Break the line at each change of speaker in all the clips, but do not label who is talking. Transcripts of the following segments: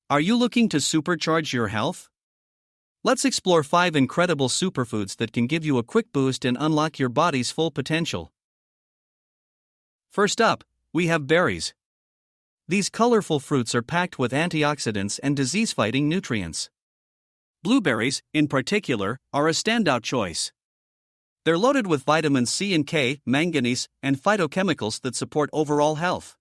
Are you looking to supercharge your health? Let's explore 5 incredible superfoods that can give you a quick boost and unlock your body's full potential. First up, we have berries. These colorful fruits are packed with antioxidants and disease-fighting nutrients. Blueberries, in particular, are a standout choice. They're loaded with vitamins C and K, manganese, and phytochemicals that support overall health.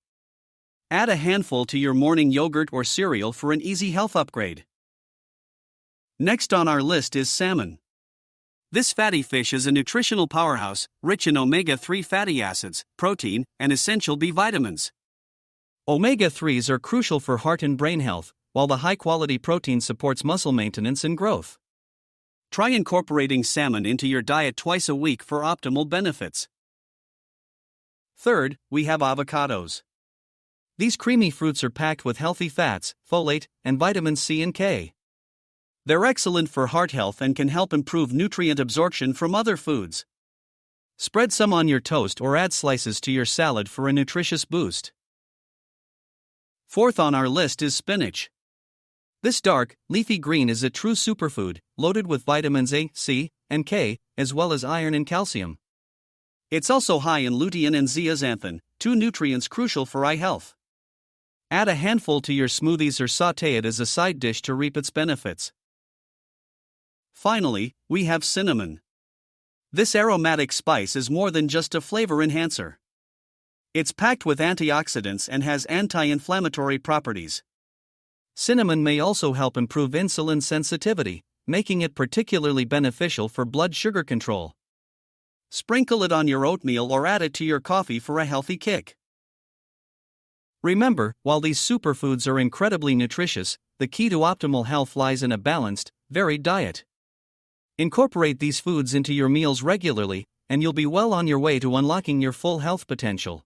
Add a handful to your morning yogurt or cereal for an easy health upgrade. Next on our list is salmon. This fatty fish is a nutritional powerhouse, rich in omega-3 fatty acids, protein, and essential B vitamins. Omega-3s are crucial for heart and brain health, while the high-quality protein supports muscle maintenance and growth. Try incorporating salmon into your diet twice a week for optimal benefits. Third, we have avocados. These creamy fruits are packed with healthy fats, folate, and vitamins C and K. They're excellent for heart health and can help improve nutrient absorption from other foods. Spread some on your toast or add slices to your salad for a nutritious boost. Fourth on our list is spinach. This dark, leafy green is a true superfood, loaded with vitamins A, C, and K, as well as iron and calcium. It's also high in lutein and zeaxanthin, 2 nutrients crucial for eye health. Add a handful to your smoothies or sauté it as a side dish to reap its benefits. Finally, we have cinnamon. This aromatic spice is more than just a flavor enhancer. It's packed with antioxidants and has anti-inflammatory properties. Cinnamon may also help improve insulin sensitivity, making it particularly beneficial for blood sugar control. Sprinkle it on your oatmeal or add it to your coffee for a healthy kick. Remember, while these superfoods are incredibly nutritious, the key to optimal health lies in a balanced, varied diet. Incorporate these foods into your meals regularly, and you'll be well on your way to unlocking your full health potential.